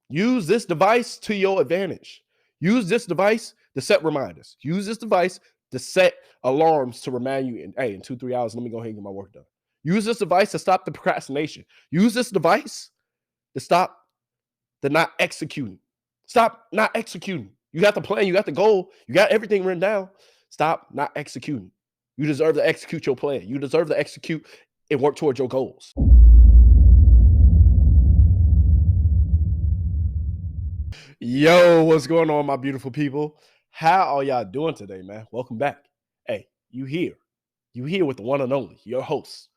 Use this device to your advantage. Use this device to set reminders. Use this device to set alarms to remind you, hey, in 2-3 hours, let me go ahead and get my work done. Use this device to stop the procrastination. Use this device to stop the not executing. Stop not executing. You got the plan, you got the goal, you got everything written down. Stop not executing. You deserve to execute your plan. You deserve to execute and work towards your goals. Yo, what's going on, my beautiful people? How are y'all doing today, man? Welcome back. Hey, you here. You here with the one and only, your host,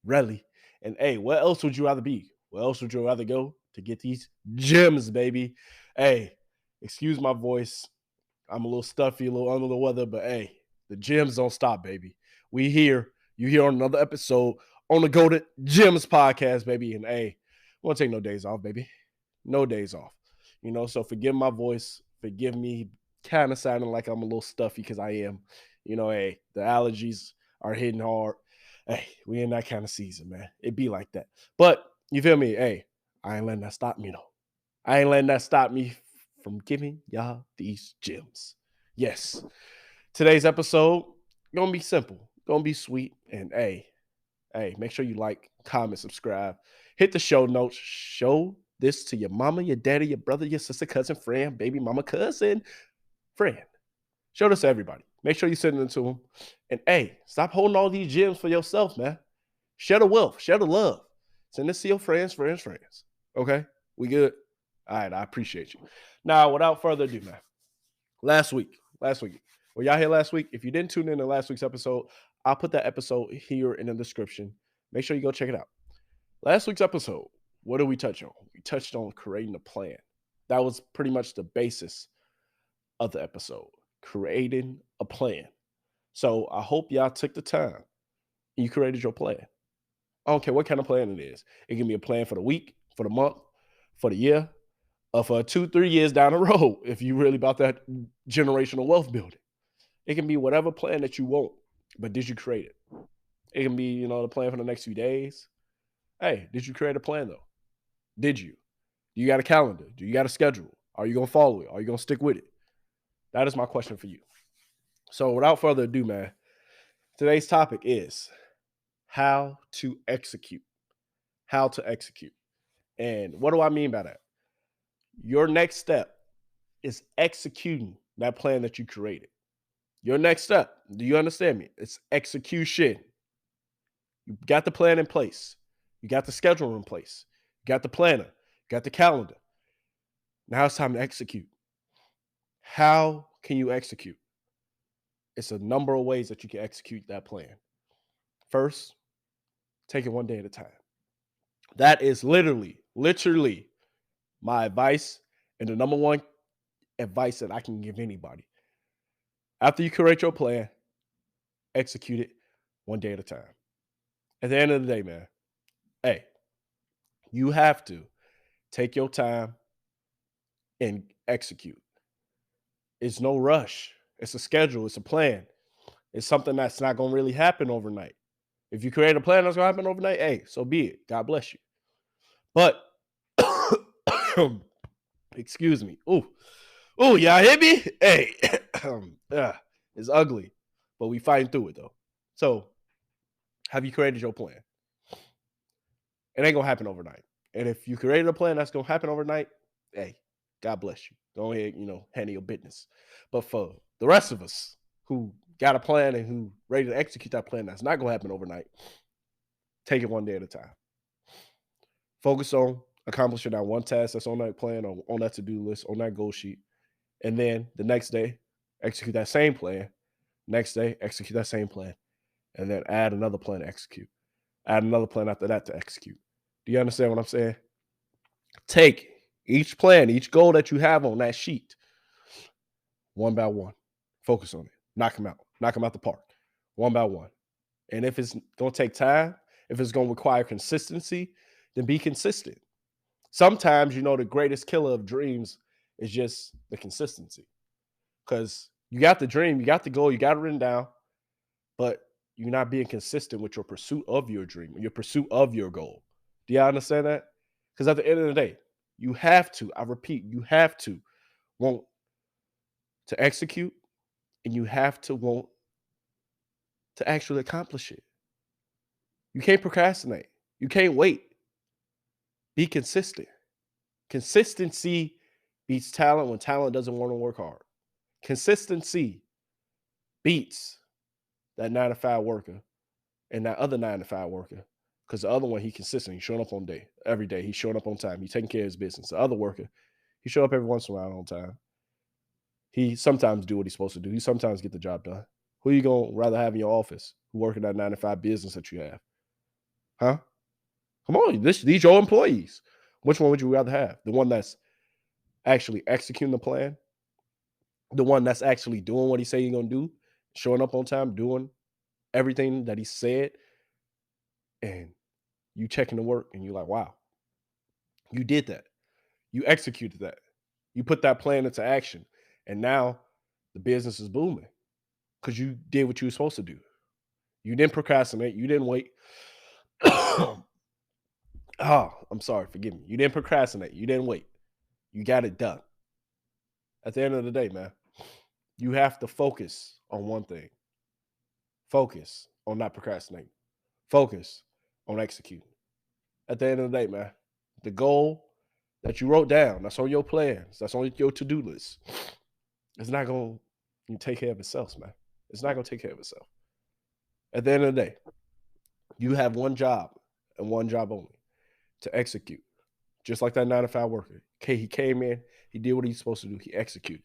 Relly. And hey, where else would you rather be? Where else would you rather go to get these gems, baby? Hey, excuse my voice. I'm a little stuffy, a little under the weather, but hey, the gems don't stop, baby. We here. You here on another episode on the Golden Gems podcast, baby. And hey, won't take no days off, baby. No days off. So forgive my voice. Forgive me kind of sounding like I'm a little stuffy because I am. Hey, the allergies are hitting hard. Hey, we in that kind of season, man. It be like that. But you feel me? Hey, I ain't letting that stop me, though. I ain't letting that stop me from giving y'all these gems. Yes. Today's episode gonna be simple, gonna be sweet, and hey, make sure you like, comment, subscribe, hit the show notes, show this to your mama, your daddy, your brother, your sister, cousin, friend, baby mama, cousin, friend. Show this to everybody. Make sure you send it to them. And hey, stop holding all these gems for yourself, man. Share the wealth, share the love. Send this to your friends. Okay? We good? All right, I appreciate you. Now, without further ado, man. Last week. Were y'all here last week? If you didn't tune in to last week's episode, I'll put that episode here in the description. Make sure you go check it out. Last week's episode, what did we touch on? We touched on creating a plan. That was pretty much the basis of the episode, creating a plan. So I hope y'all took the time and you created your plan. I don't care what kind of plan it is. It can be a plan for the week, for the month, for the year, or for 2-3 years down the road if you really about that generational wealth building. It can be whatever plan that you want, but did you create it? It can be, the plan for the next few days. Hey, did you create a plan though? Did you? Do you got a calendar? Do you got a schedule? Are you going to follow it? Are you going to stick with it? That is my question for you. So without further ado, man, today's topic is how to execute. How to execute. And what do I mean by that? Your next step is executing that plan that you created. Your next step, do you understand me? It's execution. You got the plan in place. You got the schedule in place. You got the planner. You got the calendar. Now it's time to execute. How can you execute? It's a number of ways that you can execute that plan. First, take it one day at a time. That is literally my advice and the number one advice that I can give anybody. After you create your plan, execute it one day at a time. At the end of the day, man, hey, you have to take your time and execute. It's no rush. It's a schedule. It's a plan. It's something that's not going to really happen overnight. If you create a plan that's going to happen overnight, hey, so be it. God bless you. But, excuse me. Y'all hit me? Hey, it's ugly, but we fighting through it though. So, have you created your plan? It ain't going to happen overnight. And if you created a plan that's going to happen overnight, hey, God bless you. Go ahead, handle your business. But for the rest of us who got a plan and who ready to execute that plan that's not going to happen overnight, take it one day at a time. Focus on accomplishing that one task that's on that plan or on that to-do list, on that goal sheet. And then the next day, execute that same plan. Next day, execute that same plan. And then add another plan to execute. Add another plan after that to execute. Do you understand what I'm saying? Take each plan, each goal that you have on that sheet, one by one. Focus on it. Knock them out. Knock them out the park. One by one. And if it's going to take time, if it's going to require consistency, then be consistent. Sometimes, the greatest killer of dreams is just the consistency. Because you got the dream, you got the goal, you got it written down, but you're not being consistent with your pursuit of your dream, your pursuit of your goal. Do y'all understand that? Because at the end of the day, You have to, I repeat, you have to want to execute and you have to want to actually accomplish it. You can't procrastinate. You can't wait. Be consistent. Consistency beats talent when talent doesn't want to work hard. Consistency beats that 9 to 5 worker and that other 9 to 5 worker. Because the other one, he consistent. He's showing up on day every day. He's showing up on time. He's taking care of his business. The other worker, he show up every once in a while on time. He sometimes do what he's supposed to do. He sometimes get the job done. Who you gonna rather have in your office who working that 9 to 5 business that you have? Huh? Come on, these your employees. Which one would you rather have? The one that's actually executing the plan, the one that's actually doing what he say he's gonna do, showing up on time, doing everything that he said, and you checking the work and you're like, wow, you did that. You executed that. You put that plan into action. And now the business is booming because you did what you were supposed to do. You didn't procrastinate. You didn't wait. Oh, I'm sorry. Forgive me. You didn't procrastinate. You didn't wait. You got it done. At the end of the day, man, you have to focus on one thing. Focus on not procrastinating. Focus on executing. At the end of the day, man, the goal that you wrote down, that's on your plans, that's on your to-do list, it's not going to take care of itself, man. It's not going to take care of itself. At the end of the day, you have one job and one job only, to execute. Just like that 9 to 5 worker. Okay, he came in, he did what he's supposed to do, he executed.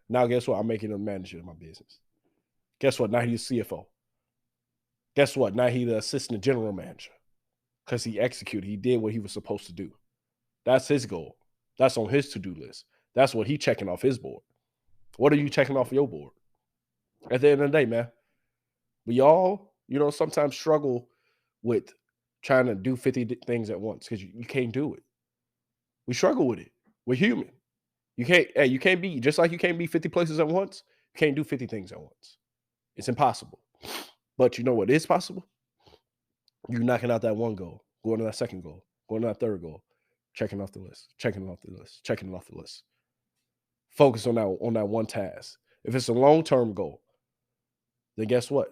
Now, guess what? I'm making him manager of my business. Guess what? Now he's CFO. Guess what? Now he's the assistant general manager because he executed. He did what he was supposed to do. That's his goal. That's on his to-do list. That's what he's checking off his board. What are you checking off your board? At the end of the day, man, we all, sometimes struggle with trying to do 50 things at once because you can't do it. We struggle with it. We're human. You can't be, just like you can't be 50 places at once, you can't do 50 things at once. It's impossible. But you know what is possible? You knocking out that one goal, going to that second goal, going to that third goal, checking off the list, checking it off the list, checking it off the list. Focus on that one task. If it's a long-term goal, then guess what?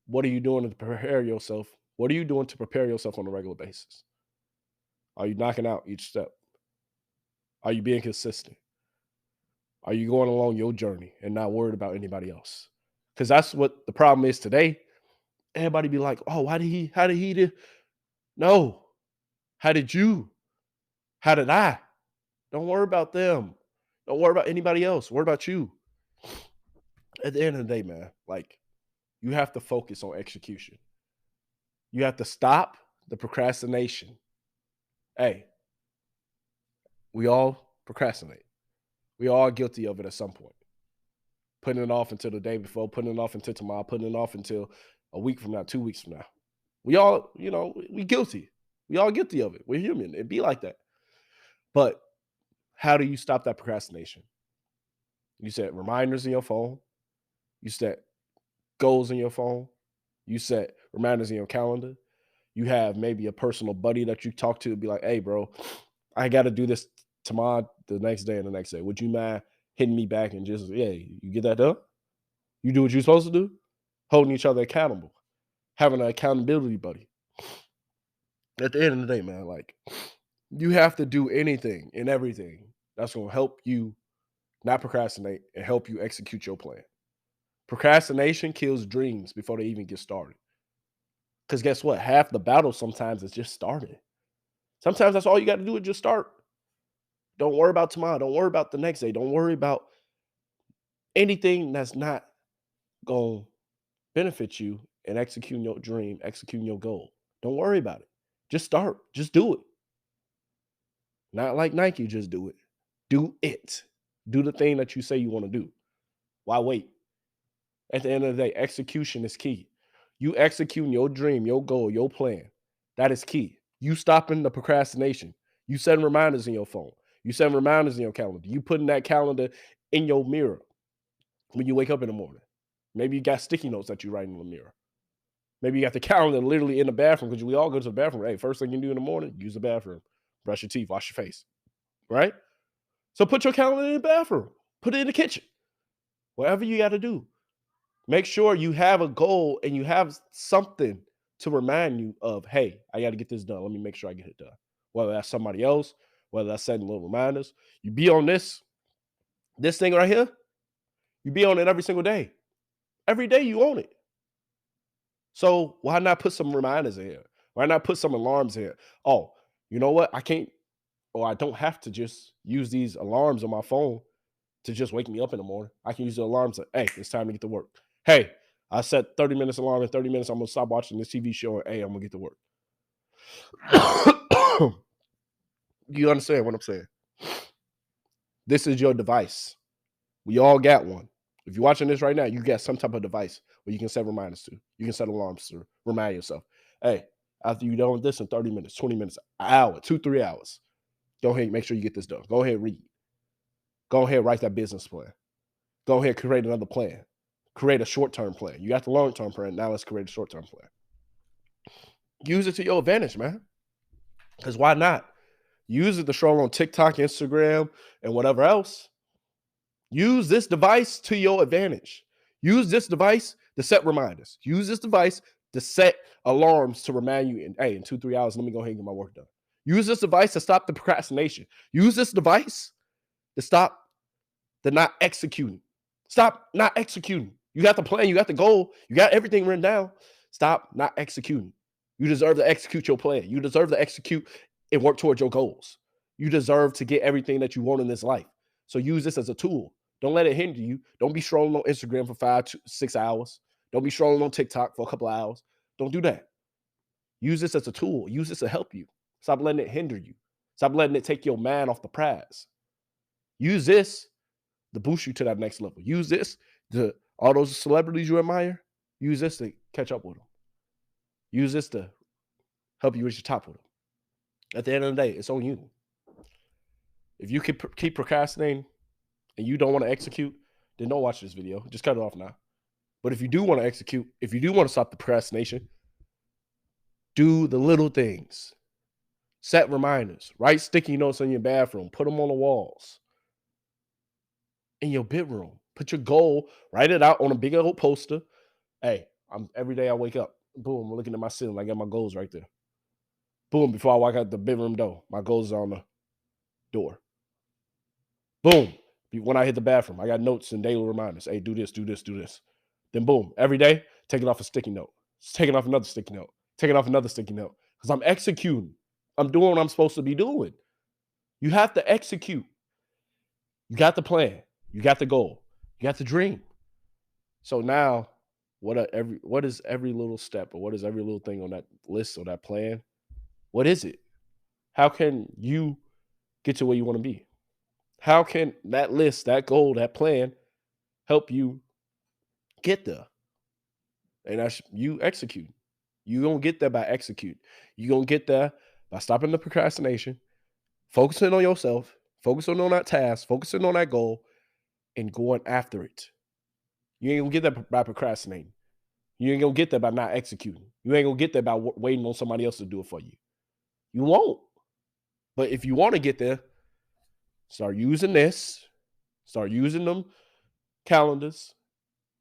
What are you doing to prepare yourself? What are you doing to prepare yourself on a regular basis? Are you knocking out each step? Are you being consistent? Are you going along your journey and not worried about anybody else? Because that's what the problem is today. Everybody be like, oh, how did he do? No. How did you? How did I? Don't worry about them. Don't worry about anybody else. Worry about you. At the end of the day, man, like, you have to focus on execution. You have to stop the procrastination. Hey, we all procrastinate. We all are guilty of it at some point. Putting it off until the day before, putting it off until tomorrow, putting it off until a week from now, 2 weeks from now. We all, we guilty. We all guilty of it. We're human. It'd be like that. But how do you stop that procrastination? You set reminders in your phone. You set goals in your phone. You set reminders in your calendar. You have maybe a personal buddy that you talk to and be like, hey, bro, I got to do this tomorrow, the next day, and the next day. Would you mind hitting me back and just, yeah, you get that done? You do what you're supposed to do? Holding each other accountable. Having an accountability buddy. At the end of the day, man, like, you have to do anything and everything that's going to help you not procrastinate and help you execute your plan. Procrastination kills dreams before they even get started. Because guess what? Half the battle sometimes is just starting. Sometimes that's all you got to do is just start. Don't worry about tomorrow. Don't worry about the next day. Don't worry about anything that's not going to benefit you in executing your dream, executing your goal. Don't worry about it. Just start. Just do it. Not like Nike, just do it. Do it. Do the thing that you say you want to do. Why wait? At the end of the day, execution is key. You executing your dream, your goal, your plan. That is key. You stopping the procrastination. You setting reminders in your phone. You setting reminders in your calendar. You putting that calendar in your mirror when you wake up in the morning. Maybe you got sticky notes that you write in the mirror. Maybe you got the calendar literally in the bathroom because we all go to the bathroom. Hey, first thing you do in the morning, use the bathroom. Brush your teeth, wash your face. right? So put your calendar in the bathroom, put it in the kitchen, whatever you got to do. Make sure you have a goal and you have something to remind you of, hey, I got to get this done. Let me make sure I get it done. Whether that's somebody else, whether that's setting little reminders. You be on this thing right here, you be on it every single day. Every day you own it. So why not put some reminders in here? Why not put some alarms in here? Oh, you know what? I can't, or I don't have to just use these alarms on my phone to just wake me up in the morning. I can use the alarms like, hey, it's time to get to work. Hey, I set 30 minutes alarm. In 30 minutes, I'm gonna stop watching this TV show and hey, I'm gonna get to work. You understand what I'm saying? This is your device. We all got one. If you're watching this right now, you got some type of device where you can set reminders to. You can set alarms to remind yourself. Hey, after you're done with this in 30 minutes, 20 minutes, an hour, 2-3 hours, go ahead and make sure you get this done. Go ahead and read. Go ahead and write that business plan. Go ahead and create another plan. Create a short-term plan. You got the long-term plan. Now let's create a short-term plan. Use it to your advantage, man. Because why not? Use it to stroll on TikTok, Instagram, and whatever else. Use this device to your advantage. Use this device to set reminders. Use this device to set alarms to remind you, hey, in 2-3 hours, let me go ahead and get my work done. Use this device to stop the procrastination. Use this device to stop the not executing. Stop not executing. You got the plan, you got the goal, you got everything written down. Stop not executing. You deserve to execute your plan. You deserve to execute and work towards your goals. You deserve to get everything that you want in this life. So use this as a tool. Don't let it hinder you. Don't be strolling on Instagram for 5-6 hours. Don't be strolling on TikTok for a couple of hours. Don't do that. Use this as a tool. Use this to help you. Stop letting it hinder you. Stop letting it take your mind off the prize. Use this to boost you to that next level. Use this to all those celebrities you admire. Use this to catch up with them. Use this to help you reach the top with them. At the end of the day, it's on you. If you keep procrastinating and you don't want to execute, then don't watch this video. Just cut it off now. But if you do want to execute, if you do want to stop the procrastination, do the little things. Set reminders. Write sticky notes in your bathroom. Put them on the walls. In your bedroom. Put your goal. Write it out on a big old poster. Hey, every day I wake up. Boom, I'm looking at my ceiling. I got my goals right there. Boom, before I walk out the bedroom door, my goals are on the door. Boom, when I hit the bathroom, I got notes and daily reminders. Hey, do this, do this, do this. Then boom, every day, taking off a sticky note. Taking off another sticky note. Taking off another sticky note. Because I'm executing. I'm doing what I'm supposed to be doing. You have to execute. You got the plan. You got the goal. You got the dream. So now, what is every little step or what is every little thing on that list or that plan? What is it? How can you get to where you want to be? How can that list, that goal, that plan help you get there? And that's you execute. You're going to get there by execute. You're going to get there by stopping the procrastination, focusing on yourself, focusing on that task, focusing on that goal, and going after it. You ain't going to get there by procrastinating. You ain't going to get there by not executing. You ain't going to get there by waiting on somebody else to do it for you. You won't. But if you want to get there, start using this. Start using them calendars.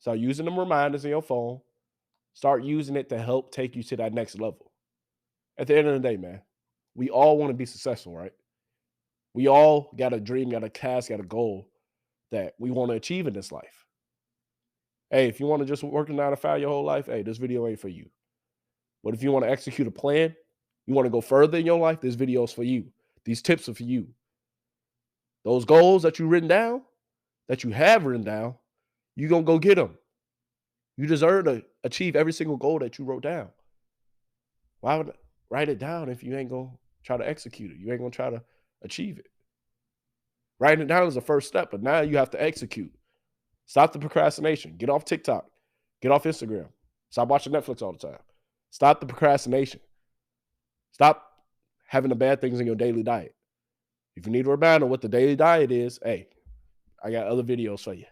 Start using them reminders in your phone. Start using it to help take you to that next level. At the end of the day, man, we all want to be successful, right? We all got a dream, got a task, got a goal that we want to achieve in this life. Hey, if you want to just work a 9 to 5 your whole life, hey, this video ain't for you. But if you want to execute a plan, you want to go further in your life, this video is for you. These tips are for you. Those goals that you've written down, that you have written down, you're going to go get them. You deserve to achieve every single goal that you wrote down. Why would I write it down if you ain't going to try to execute it? You ain't going to try to achieve it. Writing it down is the first step, but now you have to execute. Stop the procrastination. Get off TikTok. Get off Instagram. Stop watching Netflix all the time. Stop the procrastination. Stop having the bad things in your daily diet. If you need a reminder what the daily diet is, hey, I got other videos for you.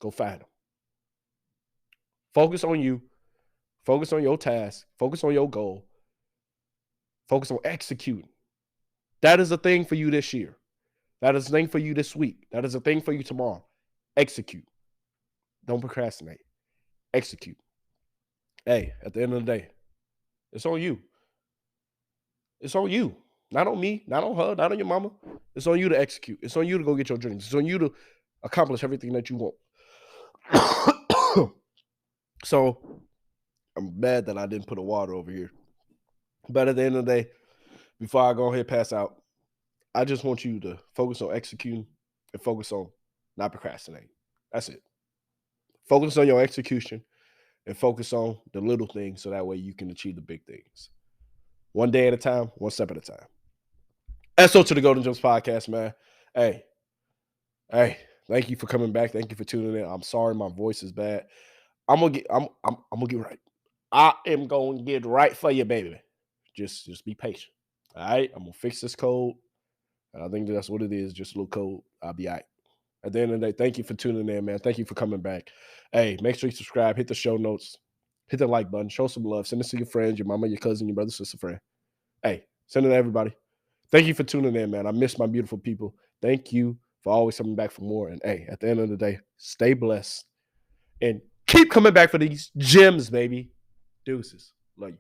Go find them. Focus on you. Focus on your task. Focus on your goal. Focus on executing. That is a thing for you this year. That is a thing for you this week. That is a thing for you tomorrow. Execute. Don't procrastinate. Execute. Hey, at the end of the day, it's on you. It's on you. Not on me, not on her, not on your mama. It's on you to execute. It's on you to go get your dreams. It's on you to accomplish everything that you want. So I'm mad that I didn't put a water over here. But at the end of the day, before I go ahead and pass out, I just want you to focus on executing and focus on not procrastinating. That's it. Focus on your execution and focus on the little things so that way you can achieve the big things. One day at a time, one step at a time. SO to the Golden Gems podcast, man. Hey, thank you for coming back. Thank you for tuning in. I'm sorry my voice is bad. I'm gonna get right. I am gonna get right for you, baby. Just be patient. All right. I'm gonna fix this code. And I think that's what it is. Just a little code. I'll be all right. At the end of the day, thank you for tuning in, man. Thank you for coming back. Hey, make sure you subscribe, hit the show notes, hit the like button, show some love, send this to your friends, your mama, your cousin, your brother, sister, friend. Hey, send it to everybody. Thank you for tuning in, man. I miss my beautiful people. Thank you for always coming back for more. And hey, at the end of the day, stay blessed and keep coming back for these gems, baby. Deuces. Love you.